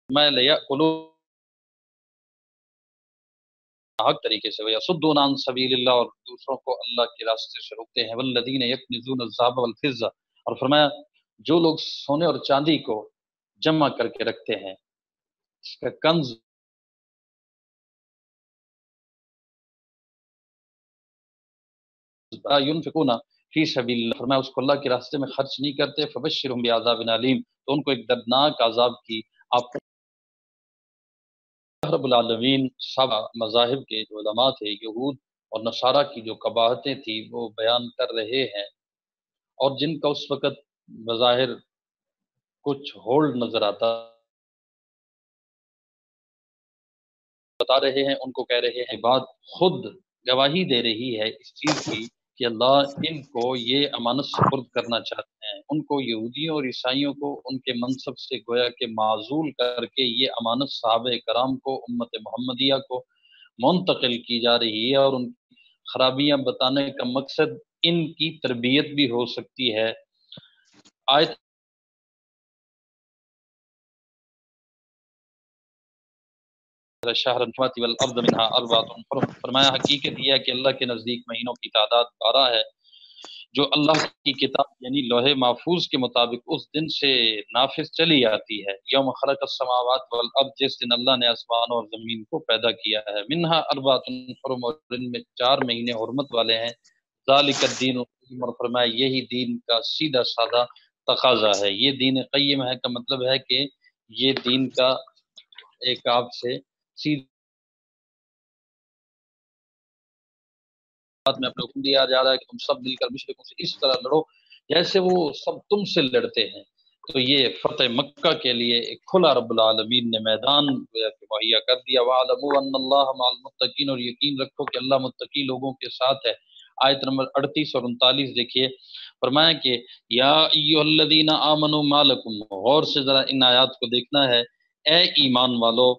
میں لیأکلوا حق طریقے سے ویصدون عن سبیل اللہ، اور دوسروں کو اللہ کے راستے سے روکتے ہیں، والذین یکنزون الذهب والفضة، اور فرمایا جو لوگ سونے اور چاندی کو جمع کر کے رکھتے ہیں، اس کا کنز ينفقون فی سبیل اللہ، فرمایا اس کو اللہ کے راستے میں خرچ نہیں کرتے، فبشرهم بعذاب علیم، تو ان کو ایک دردناک عذاب کی آپ رب العالمین سب مذاہب کے جو علماء تھے، یہود اور نصارہ کی جو قباحتیں تھیں وہ بیان کر رہے ہیں، اور جن کا اس وقت بظاہر کچھ ہولڈ نظر آتا بتا رہے ہیں، ان کو کہہ رہے ہیں بات خود گواہی دے رہی ہے اس چیز کی کہ اللہ ان کو یہ امانت سپرد کرنا چاہتے ہیں، ان کو یہودیوں اور عیسائیوں کو ان کے منصب سے گویا کہ معزول کر کے یہ امانت صحابہ کرام کو، امت محمدیہ کو منتقل کی جا رہی ہے، اور ان کی خرابیاں بتانے کا مقصد ان کی تربیت بھی ہو سکتی ہے۔ آیت شہر الفات والارض منها اربعۃ حرم، فرمایا حقیقت یہ ہے کہ اللہ کے نزدیک مہینوں کی تعداد 12 ہے، جو اللہ کی کتاب یعنی لوح محفوظ کے مطابق اس دن سے نافذ چلی آتی ہے، یوم خلق السماوات والارض، جس دن اللہ نے آسمان اور زمین کو پیدا کیا ہے، منها اربعۃ حرم، اور ان میں 4 مہینے حرمت والے ہیں، ذالک الدین القیم، اور فرمایا یہی دین کا سیدھا سادہ تقاضا ہے۔ یہ دین قیم ہے کا مطلب ہے کہ یہ دین کا ایک آپ سے سیدھا میں اپنے حکم دیا جا رہا ہے کہ تم سب مل کر مشرکوں سے اس طرح لڑو جیسے وہ سب تم سے لڑتے ہیں۔ تو یہ فتح مکہ کے لیے ایک کھلا رب العالمین نے میدان مہیا کر دیا۔ وَاعْلَمُوا أَنَّ اللَّهَ مَعَ الْمُتَّقِينَ، اور یقین رکھو کہ اللہ متقی لوگوں کے ساتھ ہے۔ آیت نمبر 38 اور 39 دیکھیے، فرمایا کہ یا ایھا الذین آمنوا ما لکم، غور سے ذرا ان آیات کو دیکھنا ہے، اے ایمان والو،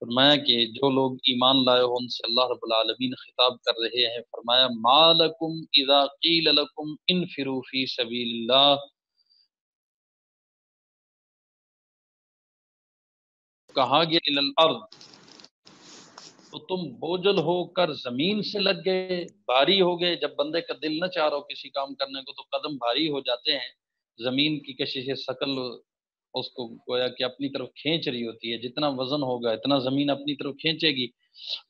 فرمایا کہ جو لوگ ایمان لائے ہو ان سے اللہ رب العالمین خطاب کر رہے ہیں، فرمایا ما لکم اذا قیل لکم انفروا فی سبیل اللہ، کہا گیا الی الارض، تو تم بوجھل ہو کر زمین سے لگ گئے، بھاری ہو گئے۔ جب بندے کا دل نہ چاہ رہا ہو کسی کام کرنے کو تو قدم بھاری ہو جاتے ہیں، زمین کی کشش ثقل اس کو گویا کہ اپنی طرف کھینچ رہی ہوتی ہے، جتنا وزن ہوگا اتنا زمین اپنی طرف کھینچے گی۔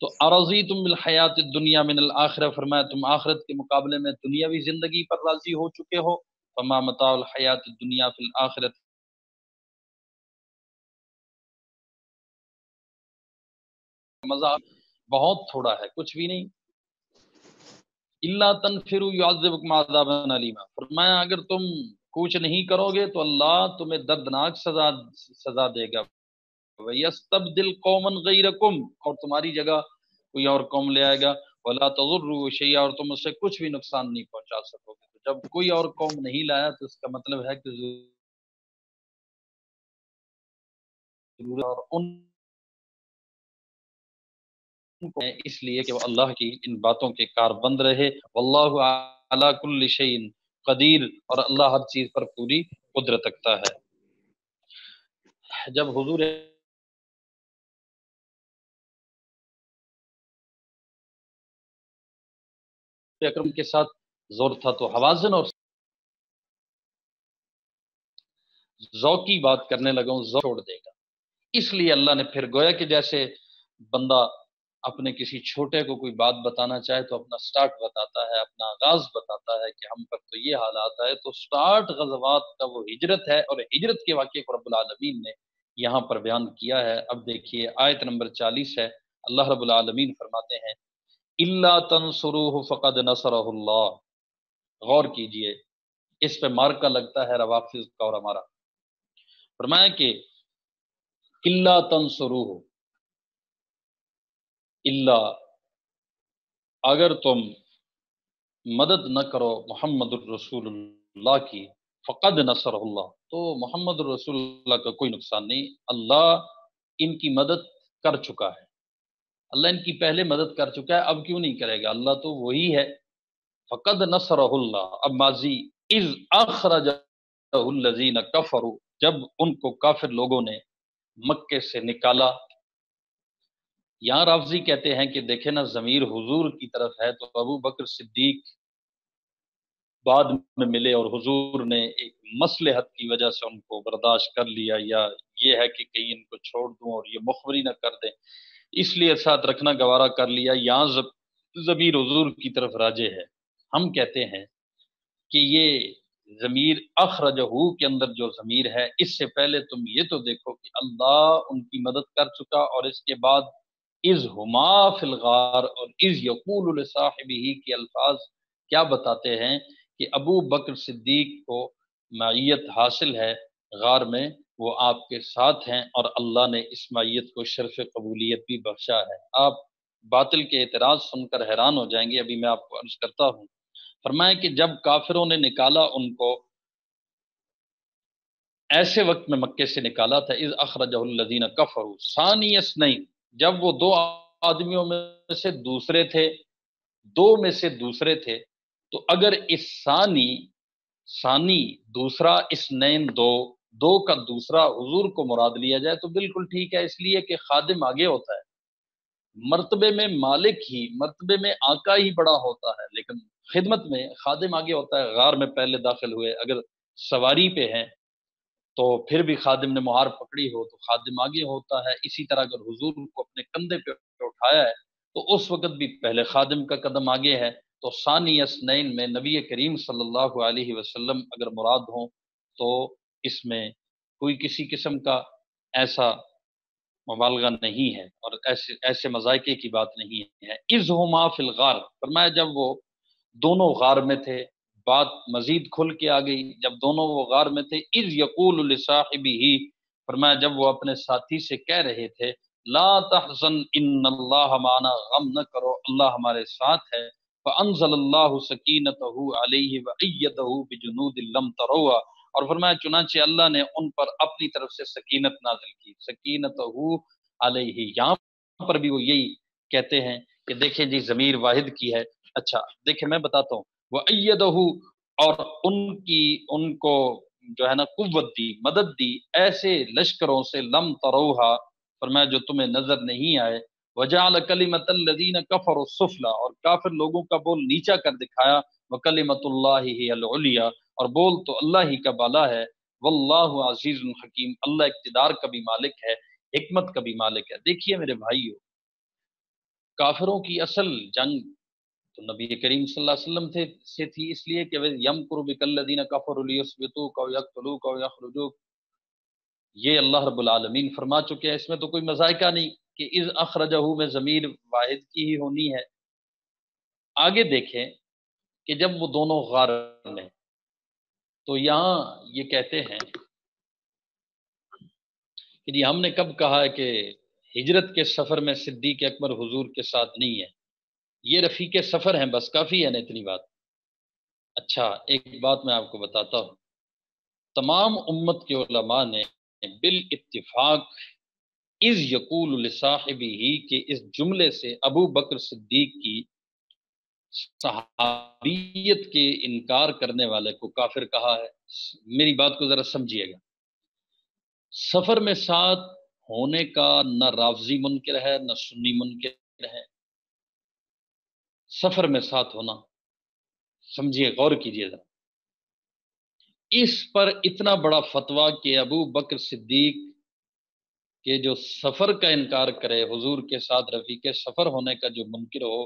تو ارضیتم بالحیات الدنیا من الآخرہ، فرمایا تم آخرت کے مقابلے میں دنیاوی زندگی پر راضی ہو چکے ہو، فما متاع الحیات الدنیا فی الآخرۃ، مزہ بہت تھوڑا ہے، کچھ بھی نہیں۔ الا تنفروا يعذبكم عذابا الیما، فرمایا اگر تم کوچ نہیں کرو گے تو اللہ تمہیں دردناک سزا دے گا، وَيَسْتَبْدِلْ قَوْمًا غَيْرَكُمْ، اور تمہاری جگہ کوئی اور قوم لے آئے گا، وَلَا تَضُرُّوا شَيْئًا، اور تم اس سے کچھ بھی نقصان نہیں پہنچا سکو گے۔ تو جب کوئی اور قوم نہیں لایا تو اس کا مطلب ہے کہ ضرورت اور ان کو اس لیے کہ وہ اللہ کی ان باتوں کے کار بند رہے، واللہ علی کل شیء قدیر، اور اللہ ہر چیز پر پوری قدرت رکھتا ہے۔ جب حضور اکرم کے ساتھ زور تھا تو حوازن اور ذوقی بات کرنے لگا ہوں، ذوق چھوڑ دے گا، اس لیے اللہ نے پھر گویا کہ جیسے بندہ اپنے کسی چھوٹے کو کوئی بات بتانا چاہے تو اپنا سٹارٹ بتاتا ہے، اپنا آغاز بتاتا ہے کہ ہم پر تو یہ حالات ہے، تو سٹارٹ غزوات کا وہ ہجرت ہے، اور ہجرت کے واقعے کو رب العالمین نے یہاں پر بیان کیا ہے۔ اب دیکھیے آیت نمبر 40 ہے، اللہ رب العالمین فرماتے ہیں الا تنصروه فقد نصرہ اللہ، غور کیجئے، اس پہ مارکا لگتا ہے روافض کا اور ہمارا، فرمایا کہ الا تنصروه، الا اگر تم مدد نہ کرو محمد الرسول اللہ کی، فقد نصر اللہ، تو محمد الرسول اللہ کا کوئی نقصان نہیں، اللہ ان کی مدد کر چکا ہے، اللہ ان کی پہلے مدد کر چکا ہے، اب کیوں نہیں کرے گا، اللہ تو وہی ہے۔ فقد نصرہ اللہ، اب ماضی، اذ اخرجہ الذین کفروا، جب ان کو کافر لوگوں نے مکے سے نکالا۔ یہاں رافضی کہتے ہیں کہ دیکھیں نا، ضمیر حضور کی طرف ہے تو ابو بکر صدیق بعد میں ملے اور حضور نے ایک مصلحت کی وجہ سے ان کو برداشت کر لیا، یا یہ ہے کہ کہیں ان کو چھوڑ دوں اور یہ مخبری نہ کر دیں، اس لیے ساتھ رکھنا گوارا کر لیا۔ یہاں ضمیر حضور کی طرف راجع ہے۔ ہم کہتے ہیں کہ یہ ضمیر اخرجہ کے اندر جو ضمیر ہے، اس سے پہلے تم یہ تو دیکھو کہ اللہ ان کی مدد کر چکا، اور اس کے بعد اذ ہما فی الغار اور اذ یقول لصاحبہ کے الفاظ کیا بتاتے ہیں کہ ابو بکر صدیق کو معیت حاصل ہے غار میں، وہ آپ کے ساتھ ہیں، اور اللہ نے اس معیت کو شرف قبولیت بھی بخشا ہے۔ آپ باطل کے اعتراض سن کر حیران ہو جائیں گے، ابھی میں آپ کو عرض کرتا ہوں۔ فرمائے کہ جب کافروں نے نکالا ان کو، ایسے وقت میں مکے سے نکالا تھا، اذ اخرجہ الذین کفروا ثانی اثنین، جب وہ دو آدمیوں میں سے دوسرے تھے، دو میں سے دوسرے تھے، تو اگر اس ثانی دوسرا، اثنین دو، دو کا دوسرا حضور کو مراد لیا جائے تو بالکل ٹھیک ہے، اس لیے کہ خادم آگے ہوتا ہے، مرتبے میں مالک ہی، مرتبے میں آقا ہی بڑا ہوتا ہے، لیکن خدمت میں خادم آگے ہوتا ہے۔ غار میں پہلے داخل ہوئے، اگر سواری پہ ہیں تو پھر بھی خادم نے مہار پکڑی ہو تو خادم آگے ہوتا ہے۔ اسی طرح اگر حضور کو اپنے کندھے پہ اٹھایا ہے تو اس وقت بھی پہلے خادم کا قدم آگے ہے۔ تو ثانی اثنین میں نبی کریم صلی اللہ علیہ وسلم اگر مراد ہوں تو اس میں کوئی کسی قسم کا ایسا مبالغہ نہیں ہے، اور ایسے مذائقے کی بات نہیں ہے۔ اذ ہما فی الغار، فرمایا جب وہ دونوں غار میں تھے، بات مزید کھل کے آ گئی، جب دونوں وہ غار میں تھے، اذ یقول لصاحبہ، فرمایا جب وہ اپنے ساتھی سے کہہ رہے تھے، لا تحزن ان اللہ معنا، غم نہ کرو اللہ ہمارے ساتھ ہے، فانزل اللہ سکینتہ علیہ وایدہ بجنود لم تروها، اور فرمایا چنانچہ اللہ نے ان پر اپنی طرف سے سکینت نازل کی، سکینتہ علیہ، یہاں پر بھی وہ یہی کہتے ہیں کہ دیکھیں جی ضمیر واحد کی ہے۔ اچھا دیکھیں میں بتاتا ہوں، وَأَيَّدَهُ، اور ان کو جو ہے نا قوت دی، مدد دی ایسے لشکروں سے، لم تروہا، فرمایا جو تمہیں نظر نہیں آئے، وَجَعَلَ كَلِمَةَ الَّذِينَ كَفَرُوا السُّفْلَى، اور کافر لوگوں کا بول نیچا کر دکھایا، وَكَلِمَةُ اللَّهِ هِيَ الْعُلْيَا، اور بول تو اللہ ہی کا بالا ہے، واللہ عزیز حکیم، اللہ اقتدار کا بھی مالک ہے، حکمت کا بھی مالک ہے۔ دیکھیے میرے بھائیو، کافروں کی اصل جنگ تو نبی کریم صلی اللہ علیہ وسلم سے تھی، اس لیے کہ یمکر بک الذین کفروا لیثبتوک او یقتلوک او یخرجوک، یہ اللہ رب العالمین فرما چکے ہیں، اس میں تو کوئی مذائقہ نہیں کہ اذ اخرجہ میں ضمیر واحد کی ہی ہونی ہے۔ آگے دیکھیں کہ جب وہ دونوں غار میں، تو یہاں یہ کہتے ہیں کہ جی ہم نے کب کہا ہے کہ ہجرت کے سفر میں صدیق اکبر حضور کے ساتھ نہیں ہے، یہ رفیق سفر ہیں، بس کافی ہے نا اتنی بات۔ اچھا ایک بات میں آپ کو بتاتا ہوں، تمام امت کے علماء نے بالاتفاق اذ یقول لصاحبہ کے اس جملے سے ابو بکر صدیق کی صحابیت کے انکار کرنے والے کو کافر کہا ہے۔ میری بات کو ذرا سمجھیے گا، سفر میں ساتھ ہونے کا نہ رافضی منکر ہے نہ سنی منکر ہے، سفر میں ساتھ ہونا، سمجھیے غور کیجیے ذرا، اس پر اتنا بڑا فتویٰ کہ ابو بکر صدیق کہ جو سفر کا انکار کرے، حضور کے ساتھ رفیق سفر ہونے کا جو منکر ہو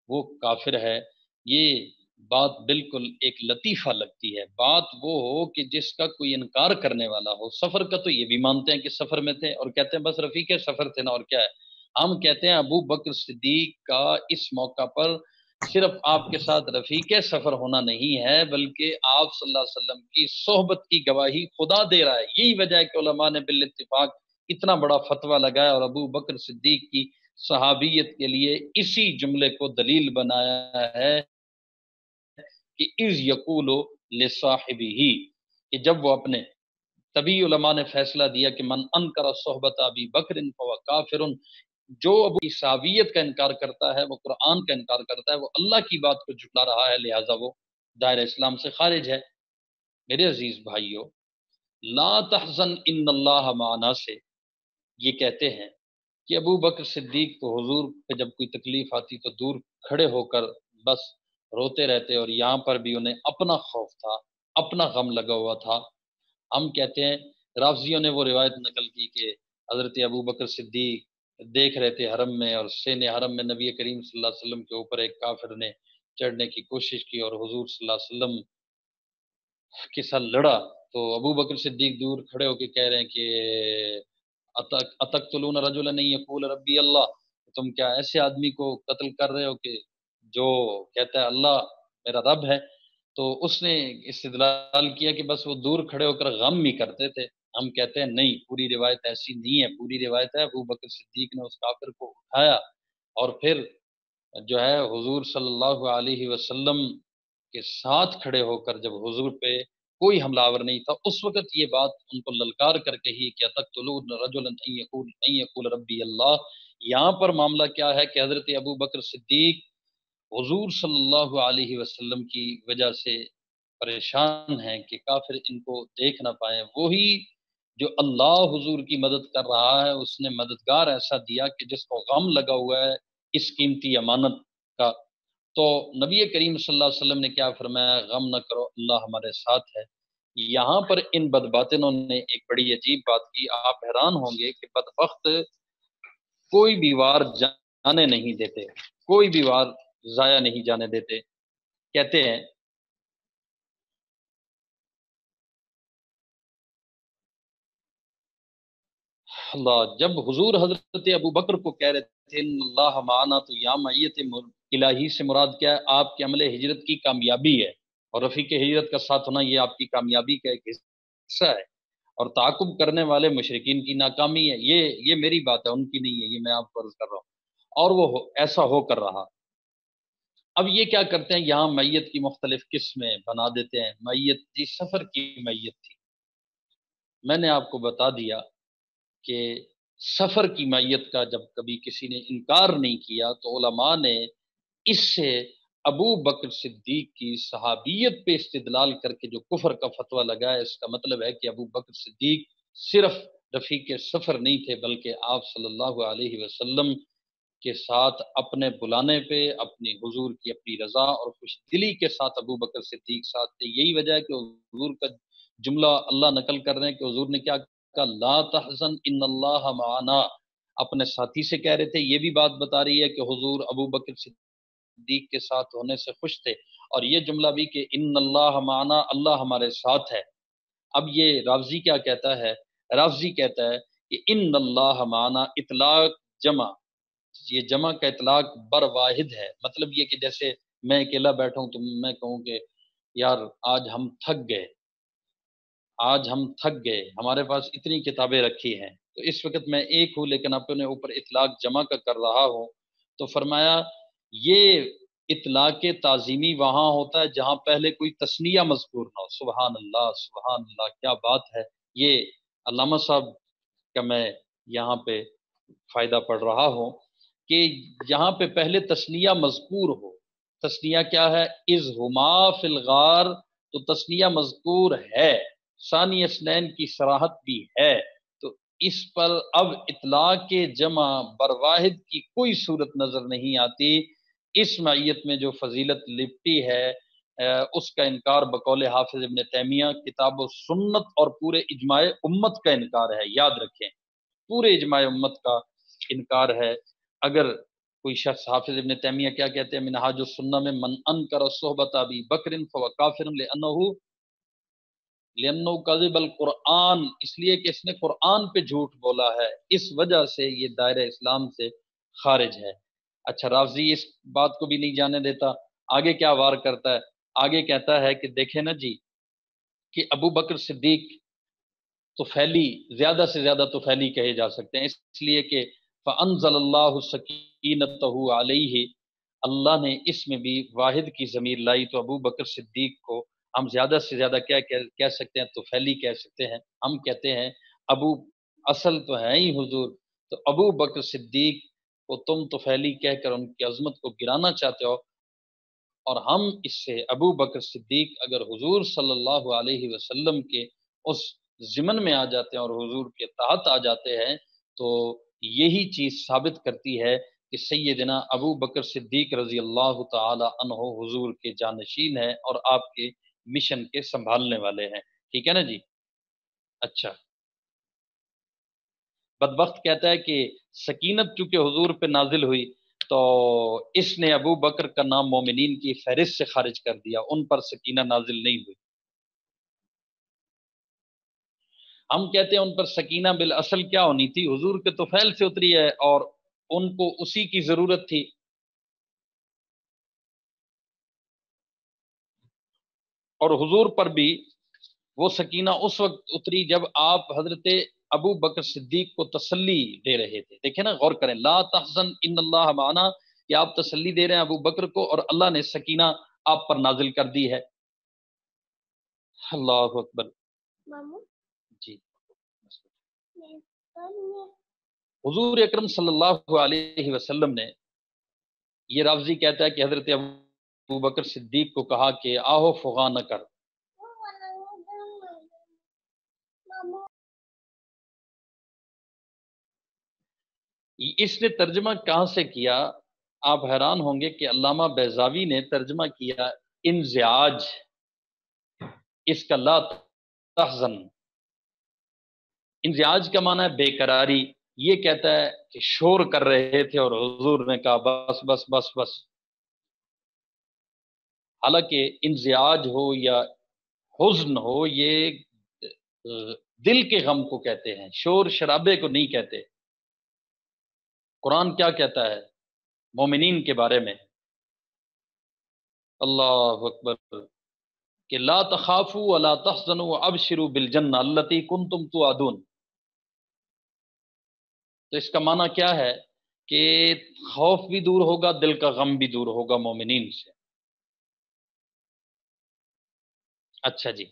وہ کافر ہے، یہ بات بالکل ایک لطیفہ لگتی ہے۔ بات وہ ہو کہ جس کا کوئی انکار کرنے والا ہو، سفر کا تو یہ بھی مانتے ہیں کہ سفر میں تھے اور کہتے ہیں بس رفیق سفر تھے نا، اور کیا ہے، ہم کہتے ہیں ابو بکر صدیق کا اس موقع پر صرف آپ کے ساتھ رفیق سفر ہونا نہیں ہے، بلکہ آپ صلی اللہ علیہ وسلم کی صحبت کی گواہی خدا دے رہا ہے۔ یہی وجہ ہے کہ علماء نے بالاتفاق اتنا بڑا فتویٰ لگایا اور ابو بکر صدیق کی صحابیت کے لیے اسی جملے کو دلیل بنایا ہے کہ اذ یقول لصاحبہ، کہ جب وہ اپنے، تبھی علماء نے فیصلہ دیا کہ من انکر صحبت ابی بکر فهو کافر، جو ابو کی صحابیت کا انکار کرتا ہے وہ قرآن کا انکار کرتا ہے، وہ اللہ کی بات کو جھٹلا رہا ہے، لہٰذا وہ دائرہ اسلام سے خارج ہے۔ میرے عزیز بھائیو، لا تحزن ان اللہ معنا سے یہ کہتے ہیں کہ ابو بکر صدیق کو حضور پہ جب کوئی تکلیف آتی تو دور کھڑے ہو کر بس روتے رہتے، اور یہاں پر بھی انہیں اپنا خوف تھا، اپنا غم لگا ہوا تھا۔ ہم کہتے ہیں، رافضیوں نے وہ روایت نقل کی کہ حضرت ابو بکر صدیق دیکھ رہے تھے حرم میں، اور سین حرم میں نبی کریم صلی اللہ علیہ وسلم کے اوپر ایک کافر نے چڑھنے کی کوشش کی اور حضور صلی اللہ علیہ وسلم کے ساتھ لڑا، تو ابو بکر صدیق دور کھڑے ہو کے کہہ رہے ہیں کہ اتقتلون رجلا ان یقول ربی اللہ، تم کیا ایسے آدمی کو قتل کر رہے ہو کہ جو کہتا ہے اللہ میرا رب ہے؟ تو اس نے استدلال کیا کہ بس وہ دور کھڑے ہو کر غم ہی کرتے تھے۔ ہم کہتے ہیں نہیں، پوری روایت ایسی نہیں ہے، پوری روایت ہے ابو بکر صدیق نے اس کافر کو اٹھایا اور پھر جو ہے حضور صلی اللہ علیہ وسلم کے ساتھ کھڑے ہو کر، جب حضور پہ کوئی حملہ آور نہیں تھا، اس وقت یہ بات ان کو للکار کر کے ہی کہ تقتلون رجلا ان یقول ربی اللہ۔ یہاں پر معاملہ کیا ہے کہ حضرت ابو بکر صدیق حضور صلی اللہ علیہ وسلم کی وجہ سے پریشان ہیں کہ کافر ان کو دیکھ نہ پائیں، وہی جو اللہ حضور کی مدد کر رہا ہے، اس نے مددگار ایسا دیا کہ جس کو غم لگا ہوا ہے اس قیمتی امانت کا۔ تو نبی کریم صلی اللہ علیہ وسلم نے کیا فرمایا؟ غم نہ کرو، اللہ ہمارے ساتھ ہے۔ یہاں پر ان بدباطنوں نے ایک بڑی عجیب بات کی، آپ حیران ہوں گے کہ بدبخت کوئی بھی وار جانے نہیں دیتے، کوئی بھی وار ضائع نہیں جانے دیتے۔ کہتے ہیں اللہ، جب حضور حضرت ابو بکر کو کہہ رہے تھے ان اللہ معنا، تو یا معیت الہی سے مراد کیا ہے؟ آپ کے عمل ہجرت کی کامیابی ہے، اور رفیق ہجرت کا ساتھ ہونا یہ آپ کی کامیابی کا ایک حصہ ہے، اور تعاقب کرنے والے مشرکین کی ناکامی ہے۔ یہ میری بات ہے، ان کی نہیں ہے، یہ میں آپ کو عرض کر رہا ہوں، اور وہ ایسا ہو کر رہا۔ اب یہ کیا کرتے ہیں، یہاں میت کی مختلف قسمیں بنا دیتے ہیں۔ میت جی سفر کی میت تھی، میں نے آپ کو بتا دیا کہ سفر کی میت کا جب کبھی کسی نے انکار نہیں کیا تو علماء نے اس سے ابو بکر صدیق کی صحابیت پہ استدلال کر کے جو کفر کا فتویٰ لگایا، اس کا مطلب ہے کہ ابو بکر صدیق صرف رفیق سفر نہیں تھے، بلکہ آپ صلی اللہ علیہ وسلم کے ساتھ اپنے بلانے پہ اپنی حضور کی اپنی رضا اور خوش دلی کے ساتھ ابو بکر صدیق ساتھ تھے۔ یہی وجہ ہے کہ حضور کا جملہ اللہ نقل کر رہے ہیں کہ حضور نے کیا کہا؟ لا تحزن ان اللہ معنا، اپنے ساتھی سے کہہ رہے تھے۔ یہ بھی بات بتا رہی ہے کہ حضور ابو بکر صدیق کے ساتھ ہونے سے خوش تھے، اور یہ جملہ بھی کہ ان اللہ معنا، اللہ ہمارے ساتھ ہے۔ اب یہ رافضی کیا کہتا ہے؟ رافضی کہتا ہے کہ ان اللہ معنا اطلاق جمع، یہ جمع کا اطلاق بر واحد ہے، مطلب یہ کہ جیسے میں اکیلا بیٹھا ہوں تو میں کہوں کہ یار آج ہم تھک گئے، آج ہم تھک گئے، ہمارے پاس اتنی کتابیں رکھی ہیں، تو اس وقت میں ایک ہوں لیکن اپنے اوپر اطلاق جمع کا کر رہا ہوں۔ تو فرمایا یہ اطلاق تعظیمی وہاں ہوتا ہے جہاں پہلے کوئی تثنیہ مذکور نہ ہو۔ سبحان اللہ، سبحان اللہ، کیا بات ہے! یہ علامہ صاحب کا میں یہاں پہ فائدہ پڑھ رہا ہوں کہ یہاں پہ پہلے تثنیہ مذکور ہو۔ تثنیہ کیا ہے؟ اذ ہما فی الغار، تو تثنیہ مذکور ہے، ثانی اثنین کی صراحت بھی ہے، تو اس پر اب اطلاق جمع بر واحد کی کوئی صورت نظر نہیں آتی۔ اس معیت میں جو فضیلت لپٹی ہے اس کا انکار بقول حافظ ابن تیمیہ کتاب و سنت اور پورے اجماع امت کا انکار ہے۔ یاد رکھیں، پورے اجماع امت کا انکار ہے۔ اگر کوئی شخص، حافظ ابن تیمیہ کیا کہتے ہیں منہاج السنہ میں، من انکر صحبت ابی بکر فهو کافر لأنه کذب القرآن، اس لیے کہ اس نے قرآن پہ جھوٹ بولا ہے، اس وجہ سے یہ دائرہ اسلام سے خارج ہے۔ اچھا، رافضی اس بات کو بھی نہیں جانے دیتا، آگے کیا وار کرتا ہے؟ آگے کہتا ہے کہ دیکھیں نا جی، کہ ابو بکر صدیق طفیلی، زیادہ سے زیادہ طفیلی کہے جا سکتے ہیں، اس لیے کہ فَأَنزَلَ اللَّهُ سَكِينَتَهُ عَلَيْهِ، اللہ نے اس میں بھی واحد کی ضمیر لائی، تو ابو بکر صدیق کو ہم زیادہ سے زیادہ کیا کہہ سکتے ہیں؟ طفیلی کہہ سکتے ہیں۔ ہم کہتے ہیں ابو اصل تو ہے ہی حضور، تو ابو بکر صدیق کو تم طفیلی کہہ کر ان کی عظمت کو گرانا چاہتے ہو، اور ہم اس سے ابو بکر صدیق اگر حضور صلی اللہ علیہ وسلم کے اس ضمن میں آ جاتے ہیں اور حضور کے تحت آ جاتے ہیں، تو یہی چیز ثابت کرتی ہے کہ سیدنا ابو بکر صدیق رضی اللہ تعالی عنہ حضور کے جانشین ہیں اور آپ کے مشن کے سنبھالنے والے ہیں. ٹھیک ہے نا جی. اچھا، بدبخت کہتا ہے کہ سکینت چونکہ حضور پہ نازل ہوئی تو اس نے ابو بکر کا نام مومنین کی فہرست سے خارج کر دیا، ان پر سکینہ نازل نہیں ہوئی. ہم کہتے ہیں ان پر سکینہ بالاصل کیا ہونی تھی، حضور کے طفیل سے اتری ہے اور ان کو اسی کی ضرورت تھی. اور حضور پر بھی وہ سکینہ اس وقت اتری جب آپ حضرت ابو بکر صدیق کو تسلی دے رہے تھے. دیکھیں نا، غور کریں، لا تحزن ان اللہ معنا، کہ آپ تسلی دے رہے ہیں ابو بکر کو اور اللہ نے سکینہ آپ پر نازل کر دی ہے. اللہ اکبر. جی، حضور اکرم صلی اللہ علیہ وسلم نے، یہ راوزی کہتا ہے کہ حضرت ابو بکر صدیق کو کہا کہ آہو فغاں نہ کر. اس نے ترجمہ کہاں سے کیا؟ آپ حیران ہوں گے کہ علامہ بیضاوی نے ترجمہ کیا انزعاج، اس کا لا تحزن. انزعاج کا معنی ہے بے قراری. یہ کہتا ہے کہ شور کر رہے تھے اور حضور نے کہا بس بس بس بس. حالانکہ انزعاج ہو یا حزن ہو، یہ دل کے غم کو کہتے ہیں، شور شرابے کو نہیں کہتے. قرآن کیا کہتا ہے مومنین کے بارے میں؟ اللہ اکبر، کہ لا تخافوا ولا تحزنوا وابشروا بالجنہ التی کنتم توعدون. تو اس کا معنی کیا ہے کہ خوف بھی دور ہوگا، دل کا غم بھی دور ہوگا مومنین سے. اچھا جی،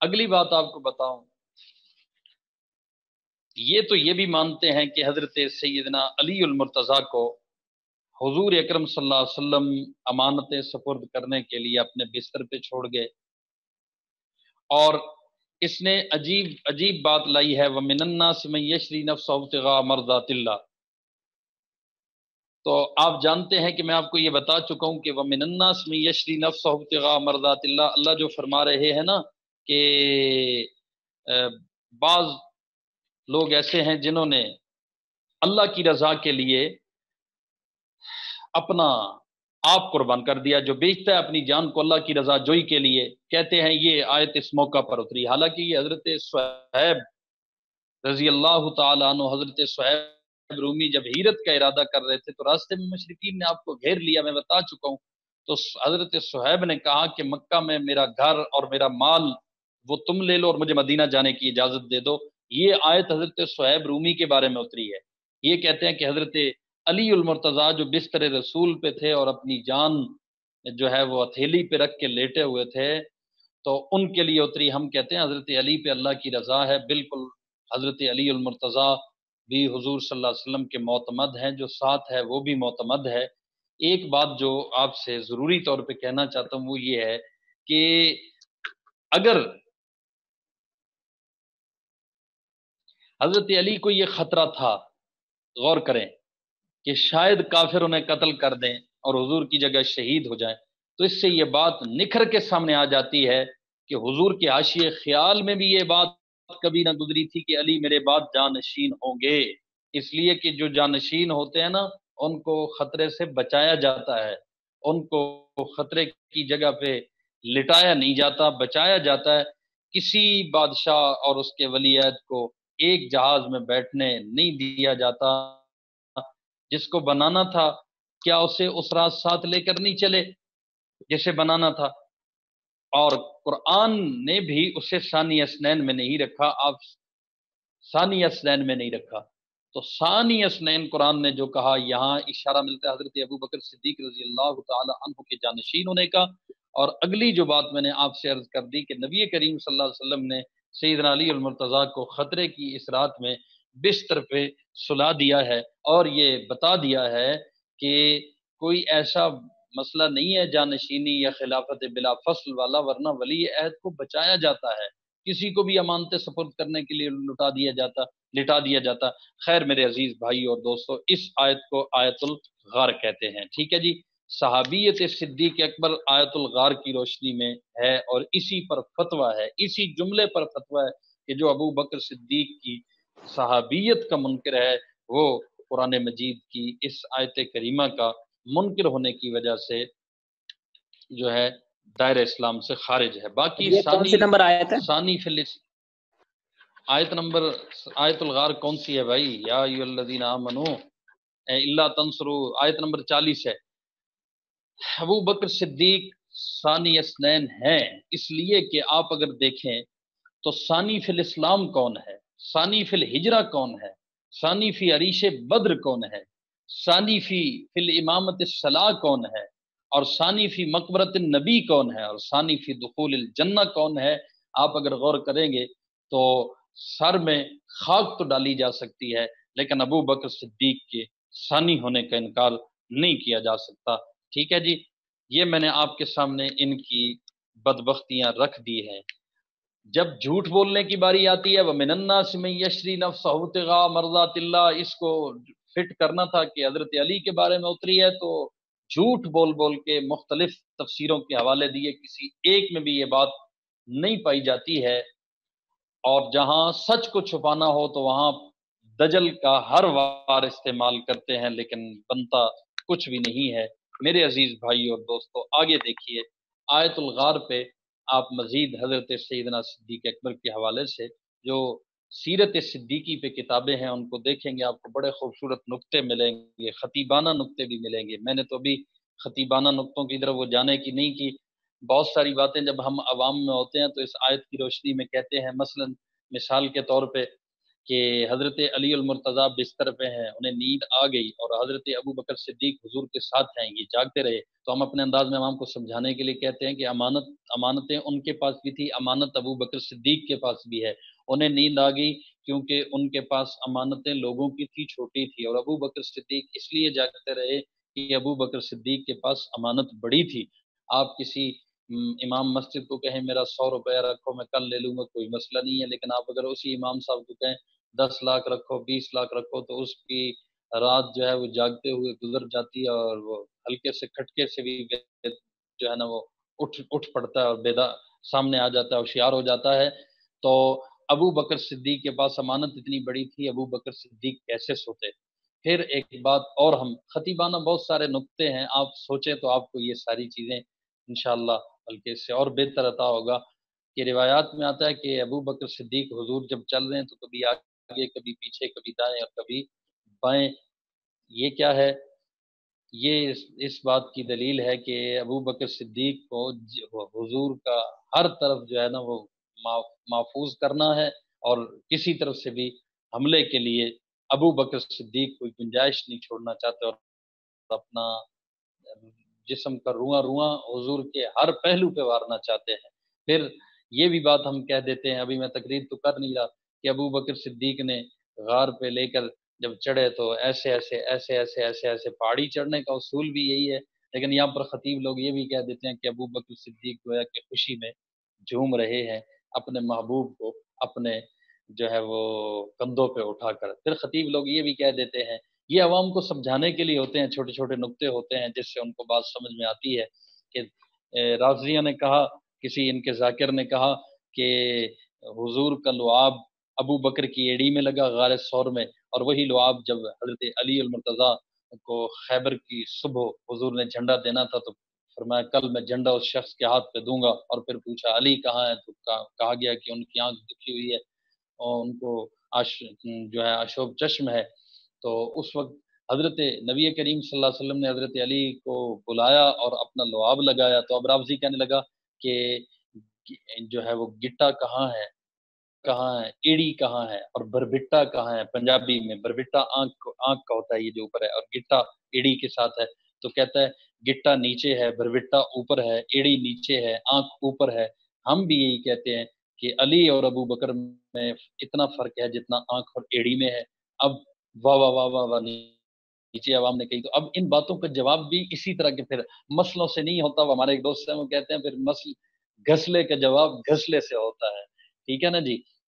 اگلی بات آپ کو بتاؤں، یہ تو یہ بھی مانتے ہیں کہ حضرت سیدنا علی المرتضیٰ کو حضور اکرم صلی اللہ علیہ وسلم امانتیں سپرد کرنے کے لیے اپنے بستر پہ چھوڑ گئے، اور اس نے عجیب عجیب بات لائی ہے، وَمِنَ النَّاسِ مَن يَشْرِي نَفْسَهُ ابْتِغَاءَ مَرْضَاتِ اللَّهِ. تو آپ جانتے ہیں کہ میں آپ کو یہ بتا چکا ہوں کہ وَمِنَ النَّاسِ مَن يَشْرِي نَفْسَهُ ابْتِغَاءَ مَرْضَاتِ اللَّهِ، اللہ جو فرما رہے ہیں نا کہ بعض لوگ ایسے ہیں جنہوں نے اللہ کی رضا کے لیے اپنا آپ قربان کر دیا، جو بیچتا ہے اپنی جان کو اللہ کی رضا جوئی کے لیے. کہتے ہیں یہ آیت اس موقع پر اتری، حالانکہ یہ حضرت صہیب رضی اللہ تعالیٰ عنہ، حضرت صہیب رومی جب ہجرت کا ارادہ کر رہے تھے تو راستے میں مشرکین نے آپ کو گھیر لیا، میں بتا چکا ہوں. تو حضرت صہیب نے کہا کہ مکہ میں میرا گھر اور میرا مال وہ تم لے لو اور مجھے مدینہ جانے کی اجازت دے دو. یہ آیت حضرت صہیب رومی کے بارے میں اتری ہے. یہ کہتے ہیں کہ حضرت علی المرتضیٰ جو بستر رسول پہ تھے اور اپنی جان جو ہے وہ ہتھیلی پہ رکھ کے لیٹے ہوئے تھے، تو ان کے لیے اتری. ہم کہتے ہیں حضرت علی پہ اللہ کی رضا ہے. بالکل حضرت علی المرتضیٰ بھی حضور صلی اللہ علیہ وسلم کے معتمد ہیں، جو ساتھ ہے وہ بھی معتمد ہے. ایک بات جو آپ سے ضروری طور پہ کہنا چاہتا ہوں وہ یہ ہے کہ اگر حضرت علی کو یہ خطرہ تھا، غور کریں، کہ شاید کافر انہیں قتل کر دیں اور حضور کی جگہ شہید ہو جائیں، تو اس سے یہ بات نکھر کے سامنے آ جاتی ہے کہ حضور کے حاشیے خیال میں بھی یہ بات کبھی نہ گزری تھی کہ علی میرے بعد جانشین ہوں گے. اس لیے کہ جو جانشین ہوتے ہیں نا ان کو خطرے سے بچایا جاتا ہے، ان کو خطرے کی جگہ پہ لٹایا نہیں جاتا، بچایا جاتا ہے. کسی بادشاہ اور اس کے ولی عہد کو ایک جہاز میں بیٹھنے نہیں دیا جاتا. جس کو بنانا تھا کیا اسے اس رات ساتھ لے کر نہیں چلے جسے بنانا تھا؟ اور قرآن نے بھی اسے ثانی اثنین میں نہیں رکھا، آپ ثانی اثنین میں نہیں رکھا. تو ثانی اثنین قرآن نے جو کہا، یہاں اشارہ ملتا ہے حضرت ابو بکر صدیق رضی اللہ تعالی عنہ کے جانشین ہونے کا. اور اگلی جو بات میں نے آپ سے عرض کر دی کہ نبی کریم صلی اللہ علیہ وسلم نے سیدنا علی المرتضیٰ کو خطرے کی اس رات میں بستر پہ سلا دیا ہے اور یہ بتا دیا ہے کہ کوئی ایسا مسئلہ نہیں ہے جانشینی یا خلافت بلا فصل والا، ورنہ ولی عہد کو بچایا جاتا ہے، کسی کو بھی امانتیں سپرد کرنے کے لیے لٹا دیا جاتا، لٹا دیا جاتا۔ خیر میرے عزیز بھائی اور دوستو، اس آیت کو آیت الغار کہتے ہیں، ٹھیک ہے جی۔ صحابیت صدیق اکبر آیت الغار کی روشنی میں ہے، اور اسی پر فتویٰ ہے، اسی جملے پر فتویٰ ہے کہ جو ابو بکر صدیق کی صحابیت کا منکر ہے وہ قرآن مجید کی اس آیت کریمہ کا منکر ہونے کی وجہ سے جو ہے دائرہ اسلام سے خارج ہے۔ باقی یہ کون سی نمبر آیت ہے؟ ثانی فلس آیت نمبر، آیت الغار کون سی ہے بھائی؟ یا ایھا الذین آمنو الا تنصروا، آیت نمبر 40 ہے۔ ابو بکر صدیق ثانی اثنین ہیں، اس لیے کہ آپ اگر دیکھیں تو ثانی فی الاسلام کون ہے، ثانی فی الہجرہ کون ہے، ثانی فی عریش بدر کون ہے، ثانی فی الامامت الصلاح کون ہے، اور ثانی فی مقبرت النبی کون ہے، اور ثانی فی دخول الجنہ کون ہے۔ آپ اگر غور کریں گے تو سر میں خاک تو ڈالی جا سکتی ہے، لیکن ابو بکر صدیق کے ثانی ہونے کا انکار نہیں کیا جا سکتا، ٹھیک ہے جی۔ یہ میں نے آپ کے سامنے ان کی بدبختیاں رکھ دی ہیں۔ جب جھوٹ بولنے کی باری آتی ہے وَمِنَ النَّاسِ مَن يَشْرِي نَفْسَهُ ابْتِغَاءَ مَرْضَاتِ اللَّهِ، اس کو فٹ کرنا تھا کہ حضرت علی کے بارے میں اتری ہے تو جھوٹ بول بول کے مختلف تفسیروں کے حوالے دیے، کسی ایک میں بھی یہ بات نہیں پائی جاتی ہے، اور جہاں سچ کو چھپانا ہو تو وہاں دجل کا ہر وار استعمال کرتے ہیں، لیکن بنتا کچھ بھی نہیں ہے۔ میرے عزیز بھائی اور دوستو، آگے دیکھیے آیت الغار پہ آپ مزید حضرت سیدنا صدیق اکبر کے حوالے سے جو سیرت صدیقی پہ کتابیں ہیں ان کو دیکھیں گے، آپ کو بڑے خوبصورت نقطے ملیں گے، خطیبانہ نقطے بھی ملیں گے۔ میں نے تو ابھی خطیبانہ نقطوں کی طرف وہ جانے کی نہیں کی، بہت ساری باتیں جب ہم عوام میں ہوتے ہیں تو اس آیت کی روشنی میں کہتے ہیں، مثلا مثال کے طور پہ کہ حضرت علی المرتضیٰ بستر پہ ہیں، انہیں نیند آ گئی اور حضرت ابو بکر صدیق حضور کے ساتھ ہیں، یہ جاگتے رہے، تو ہم اپنے انداز میں عوام کو سمجھانے کے لیے کہتے ہیں کہ امانتیں ان کے پاس بھی تھی، امانت ابو بکر صدیق کے پاس بھی ہے۔ انہیں نیند آ گئی کیونکہ ان کے پاس امانتیں لوگوں کی تھی، چھوٹی تھی، اور ابو بکر صدیق اس لیے جاگتے رہے کہ ابو بکر صدیق کے پاس امانت بڑی تھی۔ آپ کسی امام مسجد کو کہیں میرا 100 روپیہ رکھو میں کل لے لوں گا، کوئی مسئلہ نہیں ہے، لیکن آپ اگر اسی امام صاحب کو کہیں 10 لاکھ رکھو، 20 لاکھ رکھو، تو اس کی رات جو ہے وہ جاگتے ہوئے گزر جاتی ہے، اور وہ ہلکے سے کھٹکے سے بھی جو ہے نا وہ اٹھ پڑتا ہے اور سامنے آ جاتا ہے، ہوشیار ہو جاتا ہے۔ تو ابو بکر صدیق کے پاس امانت اتنی بڑی تھی، ابو بکر صدیق کیسے سوتے؟ پھر ایک بات اور، ہم خطیبانہ بہت سارے نقطے ہیں، آپ سوچیں تو آپ کو یہ ساری چیزیں انشاءاللہ بلکہ اس سے اور بہتر عطا ہوگا کہ روایات میں آتا ہے کہ ابو بکر صدیق حضور جب چل رہے ہیں تو کبھی آگے کبھی پیچھے، کبھی دائیں اور کبھی بائیں۔ یہ کیا ہے؟ یہ اس بات کی دلیل ہے کہ ابو بکر صدیق کو حضور کا ہر طرف جو ہے نا وہ محفوظ کرنا ہے، اور کسی طرف سے بھی حملے کے لیے ابو بکر صدیق کوئی گنجائش نہیں چھوڑنا چاہتے، اور اپنا جسم کا رواں رواں حضور کے ہر پہلو پہ وارنا چاہتے ہیں۔ پھر یہ بھی بات ہم کہہ دیتے ہیں، ابھی میں تقریر تو کر نہیں رہا، کہ ابو بکر صدیق نے غار پہ لے کر جب چڑھے تو ایسے ایسے ایسے ایسے ایسے ایسے پہاڑی چڑھنے کا اصول بھی یہی ہے، لیکن یہاں پر خطیب لوگ یہ بھی کہہ دیتے ہیں کہ ابو بکر صدیق گویا کہ خوشی میں جھوم رہے ہیں اپنے محبوب کو اپنے جو ہے وہ کندھوں پہ اٹھا کر۔ پھر خطیب لوگ یہ بھی کہہ دیتے ہیں، یہ عوام کو سمجھانے کے لیے ہوتے ہیں، چھوٹے چھوٹے نقطے ہوتے ہیں جس سے ان کو بات سمجھ میں آتی ہے، کہ رازیہ نے کہا، کسی ان کے ذاکر نے کہا کہ حضور کا لعاب ابو بکر کی ایڑی میں لگا غار ثور میں، اور وہی لعاب جب حضرت علی المرتضیٰ کو خیبر کی صبح حضور نے جھنڈا دینا تھا تو فرمایا کل میں جھنڈا اس شخص کے ہاتھ پہ دوں گا، اور پھر پوچھا علی کہاں ہے، تو کہا گیا کہ ان کی آنکھ دکھی ہوئی ہے اور ان کو جو ہے اشوب چشم ہے۔ تو اس وقت حضرت نبی کریم صلی اللہ علیہ وسلم نے حضرت علی کو بلایا اور اپنا لعاب لگایا، تو اب رابضی کہنے لگا کہ جو ہے وہ گٹا کہاں ہے، کہاں ہے، ایڑی کہاں ہے، اور بربٹا کہاں ہے؟ پنجابی میں بربٹا آنکھ کا ہوتا ہے، یہ جو اوپر ہے، اور گٹا ایڑی کے ساتھ ہے، تو کہتا ہے گٹا نیچے ہے، بربٹا اوپر ہے، ایڑی نیچے ہے، آنکھ اوپر ہے۔ ہم بھی یہی کہتے ہیں کہ علی اور ابو بکر میں اتنا فرق ہے جتنا آنکھ اور ایڑی میں ہے۔ اب واہ واہ واہ واہ واہ نیچے عوام نے کہی، تو اب ان باتوں کا جواب بھی اسی طرح کے پھر مسئلوں سے نہیں ہوتا۔ وہ ہمارے ایک دوست ہیں وہ کہتے ہیں پھر مسئلے گھسلے کا جواب گھسلے سے ہوتا ہے، ٹھیک ہے نا جی۔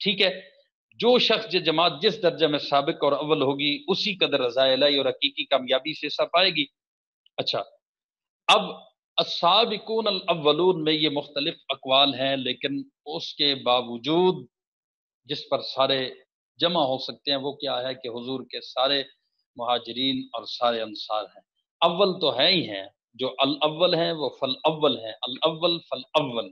ٹھیک ہے، جو شخص جو جماعت جس درجے میں سابق اور اول ہوگی اسی قدر رضا الہی اور حقیقی کامیابی سے سر پائے گی۔ اچھا، اب السابقون الاولون میں یہ مختلف اقوال ہیں، لیکن اس کے باوجود جس پر سارے جمع ہو سکتے ہیں وہ کیا ہے کہ حضور کے سارے مہاجرین اور سارے انصار ہیں۔ اول تو ہے ہی ہیں، جو الاول ہیں وہ فالاول ہیں، الاول فالاول۔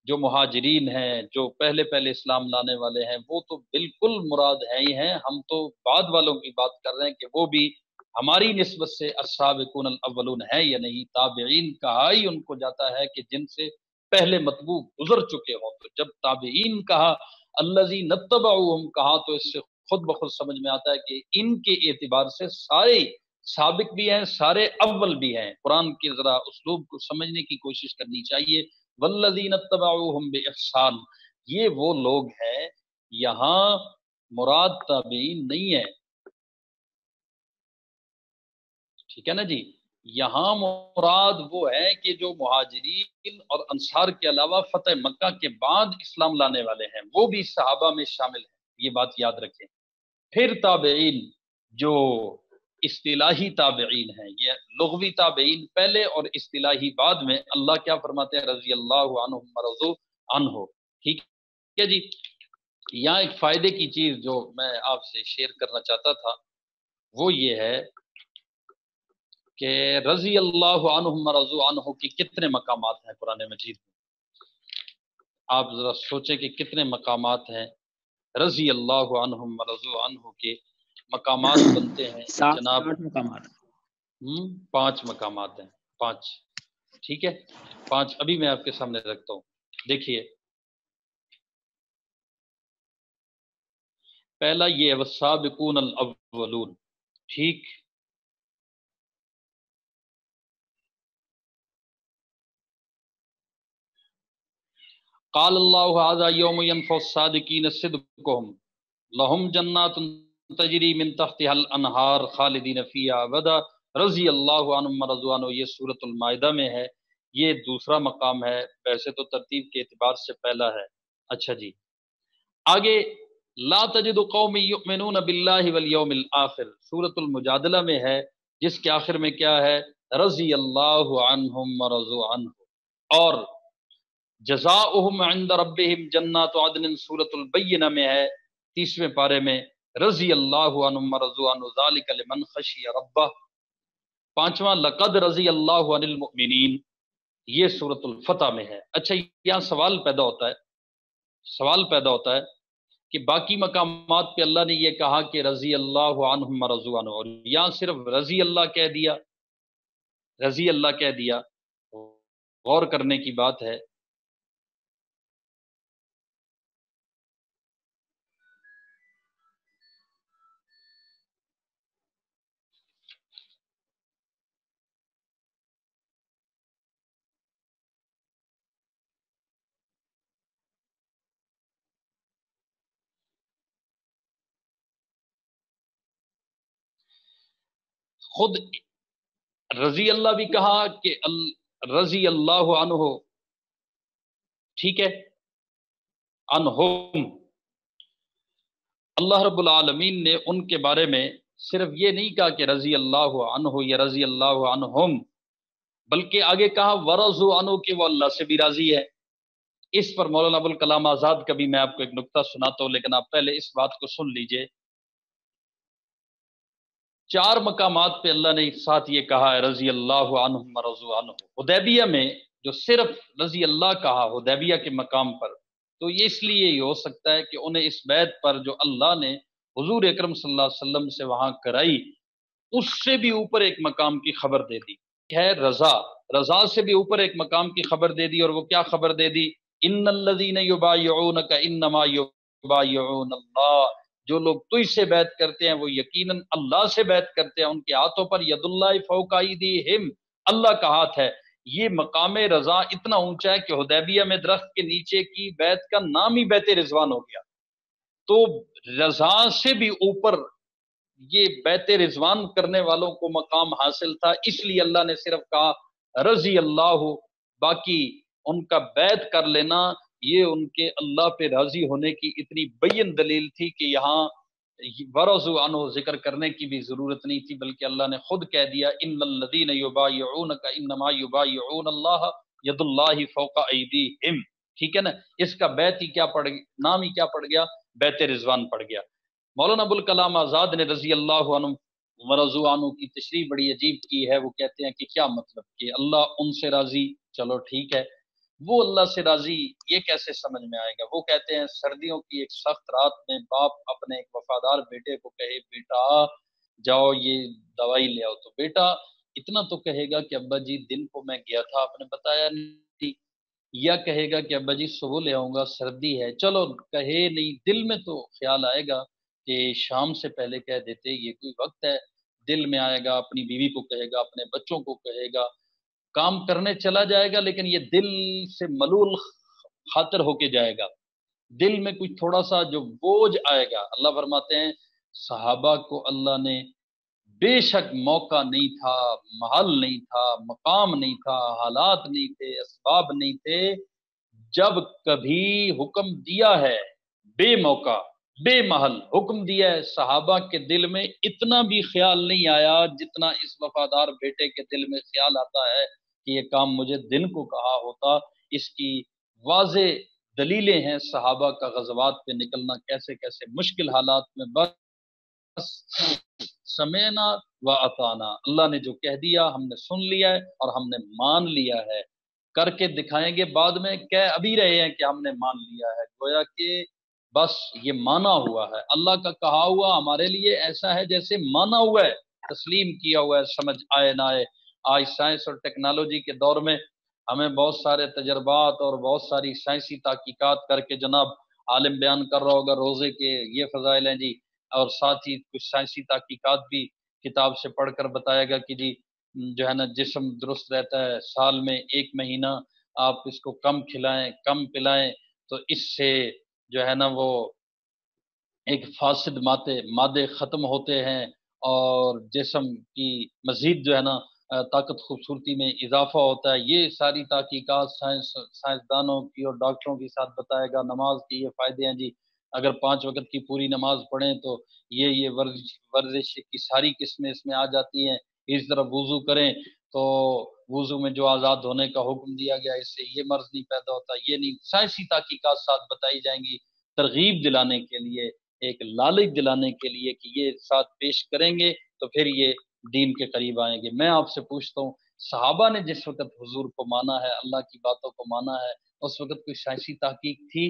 جو مہاجرین ہیں، جو پہلے پہلے اسلام لانے والے ہیں، وہ تو بالکل مراد ہے ہی ہیں۔ ہم تو بعد والوں کی بات کر رہے ہیں کہ وہ بھی ہماری نسبت سے السابقون الاولون ہے یا نہیں۔ تابعین کہا ہی ان کو جاتا ہے کہ جن سے پہلے مطبوع گزر چکے ہوں، تو جب تابعین کہا، الذین اتبعوہم کہا، تو اس سے خود بخود سمجھ میں آتا ہے کہ ان کے اعتبار سے سارے سابق بھی ہیں، سارے اول بھی ہیں۔ قرآن کے ذرا اسلوب کو سمجھنے کی کوشش کرنی چاہیے۔ والذین اتبعوہم باحسان، یہ وہ لوگ ہیں، یہاں مراد تابعین نہیں ہے، ٹھیک ہے نا جی۔ یہاں مراد وہ ہے کہ جو مہاجرین اور انصار کے علاوہ فتح مکہ کے بعد اسلام لانے والے ہیں وہ بھی صحابہ میں شامل ہیں، یہ بات یاد رکھیں۔ پھر تابعین جو اصطلاحی تابعین ہیں، یہ لغوی تابعین پہلے اور اصطلاحی بعد میں۔ اللہ کیا فرماتے ہیں؟ رضی اللہ عنہم ورضوا عنہ، ٹھیک ہے جی۔ یہاں ایک فائدے کی چیز جو میں آپ سے شیئر کرنا چاہتا تھا وہ یہ ہے کہ رضی اللہ عنہم ورضوا عنہ کی کتنے مقامات ہیں قرآن مجید میں؟ آپ ذرا سوچیں کہ کتنے مقامات ہیں رضی اللہ عنہم ورضوا عنہ کے؟ مقامات بنتے ہیں جناب 7-8 مقامات، 5 مقامات ہیں، 5، ٹھیک ہے، 5 ابھی میں آپ کے سامنے رکھتا ہوں۔ دیکھیے، پہلا یہ ہے والسابقون الاولون، ٹھیک، قال اللہ ھذا یوم ینفع الصادقین صدقہم لہم جنات تجری من تحتها الانہار خالدین فیہا ابدا رضی اللہ عنہم ورضوا عنہ۔ یہ سورۃ المائدہ میں ہے، یہ دوسرا مقام ہے، ویسے تو ترتیب کے اعتبار سے پہلا ہے۔ اچھا جی، آگے لا تجد قوم یؤمنون باللہ والیوم الآخر، سورۃ المجادلہ میں ہے، جس کے آخر میں کیا ہے؟ رضی اللہ عنہم ورضوا عنہ۔ اور جزاؤہم عند ربہم جنات عدن، سورۃ البینہ میں ہے 30ویں پارے میں، رضی اللہ عنہم ورضوا عنہ ذالک لمن خشی ربہ۔ 5واں لقد رضی اللہ عن المؤمنین، یہ سورۃ الفتح میں ہے۔ اچھا، یہاں سوال پیدا ہوتا ہے کہ باقی مقامات پہ اللہ نے یہ کہا کہ رضی اللہ عنہم ورضوا عنہ، اور یہاں صرف رضی اللہ کہہ دیا، رضی اللہ کہہ دیا۔ غور کرنے کی بات ہے، خود رضی اللہ بھی کہا کہ رضی اللہ عنہ، ٹھیک ہے، عنہم، اللہ رب العالمین نے ان کے بارے میں صرف یہ نہیں کہا کہ رضی اللہ عنہ یا رضی اللہ عنہم، بلکہ آگے کہا ورضوا عنہ کہ وہ اللہ سے بھی راضی ہے۔ اس پر مولانا ابوالکلام آزاد کا بھی میں آپ کو ایک نکتہ سناتا ہوں، لیکن آپ پہلے اس بات کو سن لیجئے۔ 4 مقامات پہ اللہ نے ایک ساتھ یہ کہا ہے رضی اللہ عنہم ورضوا عنہ۔ حدیبیہ میں جو صرف رضی اللہ کہا حدیبیہ کے مقام پر، تو یہ اس لیے یہ ہو سکتا ہے کہ انہیں اس بیعت پر جو اللہ نے حضور اکرم صلی اللہ علیہ وسلم سے وہاں کرائی، اس سے بھی اوپر ایک مقام کی خبر دے دی ہے رضا، رضا سے بھی اوپر ایک مقام کی خبر دے دی، اور وہ کیا خبر دے دی؟ ان الذین یبایعونک انما یبایعون اللہ، جو لوگ تجھ سے بیعت کرتے ہیں وہ یقیناً اللہ سے بیعت کرتے ہیں، ان کے ہاتھوں پر ید اللہ فوق ایدیہم، اللہ کا ہاتھ ہے۔ یہ مقام رضا اتنا اونچا ہے کہ حدیبیہ میں درخت کے نیچے کی بیعت کا نام ہی بیعت رضوان ہو گیا۔ تو رضا سے بھی اوپر یہ بیعت رضوان کرنے والوں کو مقام حاصل تھا، اس لیے اللہ نے صرف کہا رضی اللہ، باقی ان کا بیعت کر لینا یہ ان کے اللہ پہ راضی ہونے کی اتنی بین دلیل تھی کہ یہاں ورضوا عنہ ذکر کرنے کی بھی ضرورت نہیں تھی، بلکہ اللہ نے خود کہہ دیا ان الذین یبایعونک انما یبایعون اللہ ید اللہ فوق ایدیہم، ٹھیک ہے نا؟ اس کا بیت ہی کیا پڑ گیا، نام ہی کیا پڑ گیا؟ بیت رضوان پڑ گیا۔ مولانا ابوالکلام آزاد نے رضی اللہ عنہ ورضوا عنہ کی تشریح بڑی عجیب کی ہے۔ وہ کہتے ہیں کہ کیا مطلب کہ اللہ ان سے راضی، چلو ٹھیک ہے، وہ اللہ سے راضی یہ کیسے سمجھ میں آئے گا؟ وہ کہتے ہیں سردیوں کی ایک سخت رات میں باپ اپنے ایک وفادار بیٹے کو کہے بیٹا جاؤ یہ دوائی لے آؤ، تو بیٹا اتنا تو کہے گا کہ ابا جی دن کو میں گیا تھا آپ نے بتایا نہیں، یا کہے گا کہ ابا جی صبح لے آؤں گا سردی ہے، چلو کہے نہیں، دل میں تو خیال آئے گا کہ شام سے پہلے کہہ دیتے یہ کوئی وقت ہے، دل میں آئے گا، اپنی بیوی کو کہے گا، اپنے بچوں کو کہے گا، کام کرنے چلا جائے گا، لیکن یہ دل سے ملول خاطر ہو کے جائے گا، دل میں کچھ تھوڑا سا جو بوجھ آئے گا۔ اللہ فرماتے ہیں صحابہ کو اللہ نے بے شک موقع نہیں تھا، محل نہیں تھا، مقام نہیں تھا، حالات نہیں تھے، اسباب نہیں تھے، جب کبھی حکم دیا ہے بے موقع بے محل حکم دیا ہے، صحابہ کے دل میں اتنا بھی خیال نہیں آیا جتنا اس وفادار بیٹے کے دل میں خیال آتا ہے کہ یہ کام مجھے دن کو کہا ہوتا۔ اس کی واضح دلیلیں ہیں صحابہ کا غزوات پہ نکلنا کیسے کیسے مشکل حالات میں، بس سمینا و اطانا، اللہ نے جو کہہ دیا ہم نے سن لیا ہے اور ہم نے مان لیا ہے، کر کے دکھائیں گے بعد میں، کہہ ابھی رہے ہیں کہ ہم نے مان لیا ہے، گویا کہ بس یہ مانا ہوا ہے، اللہ کا کہا ہوا ہمارے لیے ایسا ہے جیسے مانا ہوا ہے، تسلیم کیا ہوا ہے، سمجھ آئے نہ آئے۔ آج سائنس اور ٹیکنالوجی کے دور میں ہمیں بہت سارے تجربات اور بہت ساری سائنسی تحقیقات کر کے جناب عالم بیان کر رہا ہوگا روزے کے یہ فضائل ہیں جی، اور ساتھ ہی کچھ سائنسی تحقیقات بھی کتاب سے پڑھ کر بتایا گا کہ جی جو ہے نا جسم درست رہتا ہے، سال میں 1 مہینہ آپ اس کو کم کھلائیں کم پلائیں تو اس سے جو ہے نا وہ ایک فاسد مادے ختم ہوتے ہیں اور جسم کی مزید جو ہے نا طاقت خوبصورتی میں اضافہ ہوتا ہے۔ یہ ساری تحقیقات سائنسدانوں کی اور ڈاکٹروں کے ساتھ بتائے گا۔ نماز کے یہ فائدے ہیں جی، اگر 5 وقت کی پوری نماز پڑھیں تو یہ ورزش کی ساری قسمیں اس میں آ جاتی ہیں۔ اس طرح وضو کریں تو وضو میں جو آزاد ہونے کا حکم دیا گیا اس سے یہ مرض نہیں پیدا ہوتا، یہ نہیں، سائنسی تحقیقات ساتھ بتائی جائیں گی ترغیب دلانے کے لیے، ایک لالچ دلانے کے لیے کہ یہ ساتھ پیش کریں گے تو پھر یہ دین کے قریب آئیں گے۔ میں آپ سے پوچھتا ہوں صحابہ نے جس وقت حضور کو مانا ہے، اللہ کی باتوں کو مانا ہے، اس وقت کوئی سائنسی تحقیق تھی؟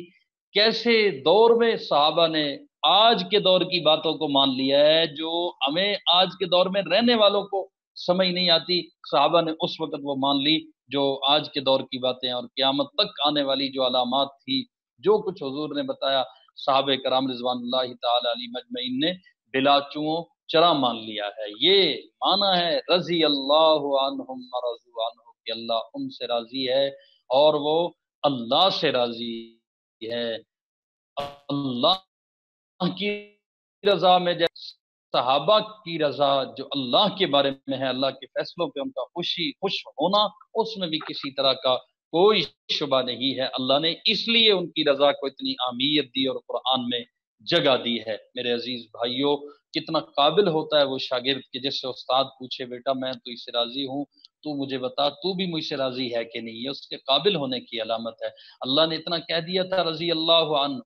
کیسے دور میں صحابہ نے آج کے دور کی باتوں کو مان لیا ہے جو ہمیں آج کے دور میں رہنے والوں کو سمجھ نہیں آتی، صحابہ نے اس وقت وہ مان لی جو آج کے دور کی باتیں اور قیامت تک آنے والی جو علامات تھی، جو کچھ حضور نے بتایا صحابہ کرام رضوان اللہ تعالی علی مجمعین نے بلا چوں چرا مان لیا ہے۔ یہ مانا ہے رضی اللہ عنہم ورضوا عنہ کہ اللہ ان سے راضی ہے اور وہ اللہ سے راضی ہے۔ اللہ کی رضا میں جیسے صحابہ کی رضا جو اللہ کے بارے میں ہے، اللہ کے فیصلوں پہ ان کا خوش ہونا، اس میں بھی کسی طرح کا کوئی شبہ نہیں ہے۔ اللہ نے اس لیے ان کی رضا کو اتنی اہمیت دی اور قرآن میں جگہ دی ہے۔ میرے عزیز بھائیوں، کتنا قابل ہوتا ہے وہ شاگرد کہ جس سے استاد پوچھے بیٹا میں تو اس سے راضی ہوں، تو مجھے بتا تو بھی مجھ سے راضی ہے کہ نہیں، یہ اس کے قابل ہونے کی علامت ہے۔ اللہ نے اتنا کہہ دیا تھا رضی اللہ عنہ،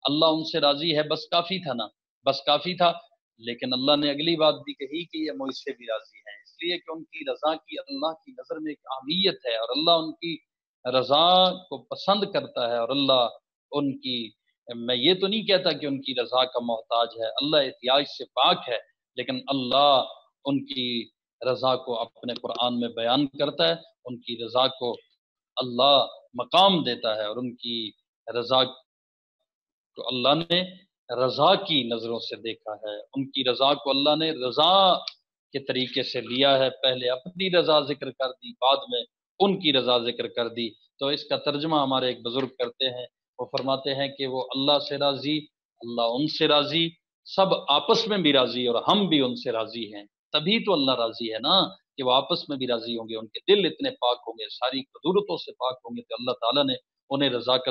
اللہ ان سے راضی ہے، بس کافی تھا نا، بس کافی تھا، لیکن اللہ نے اگلی بات بھی کہی کہ یہ مجھ سے بھی راضی ہیں، اس لیے کہ ان کی رضا کی اللہ کی نظر میں ایک اہمیت ہے اور اللہ ان کی رضا کو پسند کرتا ہے، اور اللہ ان کی، میں یہ تو نہیں کہتا کہ ان کی رضا کا محتاج ہے، اللہ احتیاج سے پاک ہے، لیکن اللہ ان کی رضا کو اپنے قرآن میں بیان کرتا ہے، ان کی رضا کو اللہ مقام دیتا ہے اور ان کی رضا تو اللہ نے رضا کی نظروں سے دیکھا ہے، ان کی رضا کو اللہ نے رضا کے طریقے سے لیا ہے، پہلے اپنی رضا ذکر کر دی، بعد میں ان کی رضا ذکر کر دی۔ تو اس کا ترجمہ ہمارے ایک بزرگ کرتے ہیں، وہ فرماتے ہیں کہ وہ اللہ سے راضی، اللہ ان سے راضی، سب آپس میں بھی راضی اور ہم بھی ان سے راضی ہیں، تبھی تو اللہ راضی ہے نا، کہ وہ آپس میں بھی راضی ہوں گے، ان کے دل اتنے پاک ہوں گے، ساری قدورتوں سے پاک ہوں گے، تو اللہ تعالیٰ نے انہیں رضا کا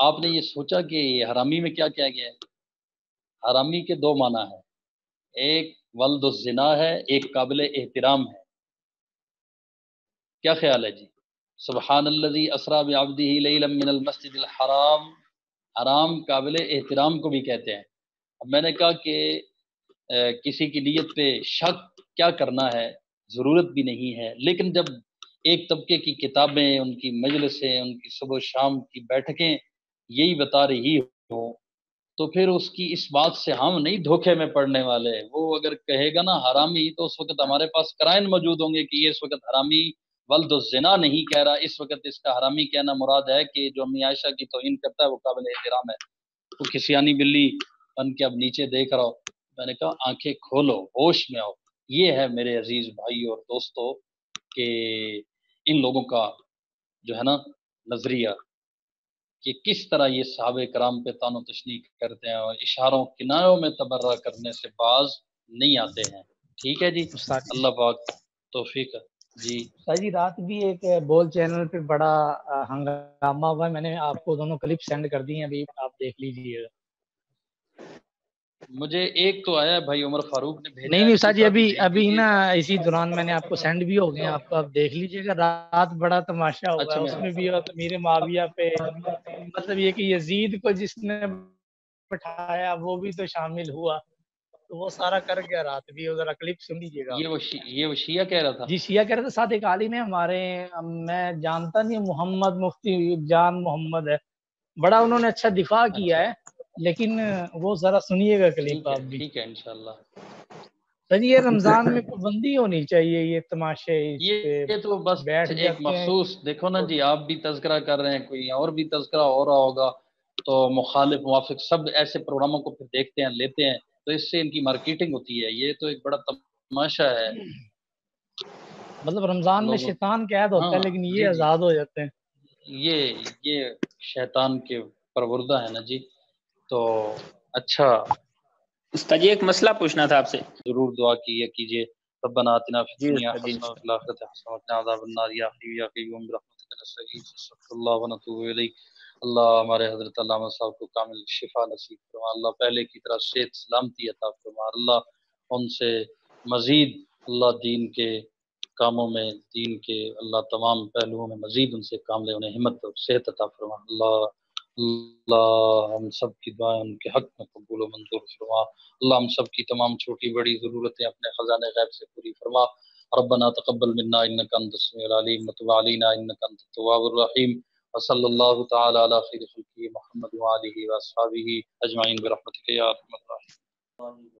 آپ نے یہ سوچا کہ حرامی میں کیا کیا گیا ہے؟ حرامی کے دو معنی ہیں، ایک ولد الزنا ہے، ایک قابل احترام ہے۔ کیا خیال ہے جی؟ سبحان الذی اسریٰ بعبدہ لیلا من المسجد الحرام، حرام قابل احترام کو بھی کہتے ہیں۔ اب میں نے کہا کہ کسی کی نیت پہ شک کیا کرنا ہے، ضرورت بھی نہیں ہے، لیکن جب ایک طبقے کی کتابیں، ان کی مجلسیں، ان کی صبح و شام کی بیٹھکیں یہی بتا رہی ہوں، تو پھر اس کی اس بات سے ہم نہیں دھوکے میں پڑنے والے۔ وہ اگر کہے گا نا حرامی، تو اس وقت ہمارے پاس قرائن موجود ہوں گے کہ یہ اس وقت حرامی ولد الزنا نہیں کہہ رہا، اس وقت اس کا حرامی کہنا مراد ہے کہ جو امی عائشہ کی توہین کرتا ہے وہ قابل احترام ہے۔ تو کسیانی بلی بن کے اب نیچے دیکھ رہا ہو، میں نے کہا آنکھیں کھولو، ہوش میں آؤ۔ یہ ہے میرے عزیز بھائی اور دوستو کہ ان لوگوں کا جو ہے نا نظریہ، کہ کس طرح یہ صحابہ کرام پہ تان و تشنیع کرتے ہیں اور اشاروں کنایوں میں تبرہ کرنے سے باز نہیں آتے ہیں۔ ٹھیک ہے جی، استاد جی، اللہ پاک توفیق ہے جی۔ استاد جی رات بھی ایک بول چینل پہ بڑا ہنگامہ ہوا ہے، میں نے آپ کو دونوں کلپ سینڈ کر دی ہیں، ابھی آپ دیکھ لیجیے گا۔ مجھے ایک تو آیا ہے، بھائی عمر فاروق نے بھیجا نہیں ہے، نہیں استاد جی، دوسرا بھی بھیج ابھی دیجیے نا گا۔ اسی دوران میں نے آپ کو سینڈ بھی ہو گئے ہیں، آپ کو آپ دیکھ لیجیے گا۔ رات بڑا تماشا ہوا اچھا ہے، میں اس میں بھی امیر معاویہ پہ، مطلب یہ کہ یزید کو جس نے بٹھایا وہ بھی تو شامل ہوا، تو وہ سارا کر گیا۔ رات بھی ذرا کلپ سن لیجیے گا۔ یہ وہ شیعہ کہہ رہا تھا۔ جی شیعہ کہہ رہے تھے، ساتھ ایک عالم ہے ہمارے، میں جانتا نہیں، محمد مفتی جان محمد ہے، بڑا انہوں نے اچھا دفاع کیا اچھا ہے، لیکن وہ ذرا سنیے گا کلپ آپ بھی۔ ٹھیک ہے انشاءاللہ۔ سر یہ رمضان میں پابندی ہونی چاہیے، یہ تماشے اس پہ یہ تو بس بیٹھ ایک جاتے ہیں۔ مخصوص، دیکھو نا جی، آپ بھی تذکرہ کر رہے ہیں، کوئی اور بھی تذکرہ ہو رہا ہوگا، تو مخالف موافق سب ایسے پروگراموں کو پھر دیکھتے ہیں، لیتے ہیں، تو اس سے ان کی مارکیٹنگ ہوتی ہے۔ یہ تو ایک بڑا تماشا ہے مطلب رمضان میں لوگوں۔ شیطان قید ہوتا ہے، ہاں لیکن یہ جی جی، آزاد ہو جاتے ہیں۔ یہ شیطان کے پروردہ ہے نا جی۔ تو اچھا، استاد جی ایک مسئلہ پوچھنا تھا آپ سے۔ ضرور دعا کیجئے۔ ربنا آتنا فی جی الدنیا استاد جی، حسنہ وفی الآخرۃ حسنہ وقنا عذاب النار، یا حی یا قیوم برحمتک نستغیث، استغفر اللہ ونتوب الیک۔ اللہ ہمارے حضرت علامہ صاحب کو کامل شفا نصیب فرما، اللہ پہلے کی طرح صحت سلامتی عطا فرما، اللہ ان سے مزید، اللہ دین کے کاموں میں، دین کے اللہ تمام پہلوؤں میں مزید ان سے کام لے، انہیں ہمت اور صحت عطا فرما۔ اللہ ہم سب کی دعائیں ان کے حق میں قبول و منظور فرما۔ اللہ ہم سب کی تمام چھوٹی بڑی ضرورتیں اپنے خزانے غیب سے پوری فرما۔ ربنا تقبل منا انک انت السمیع العلیم وتب علینا انک انت التواب الرحیم، وصلی اللہ تعالی علی خیر خلقہ محمد وآلہ واصحابہ اجمعین برحمتک یا ارحم الراحمین۔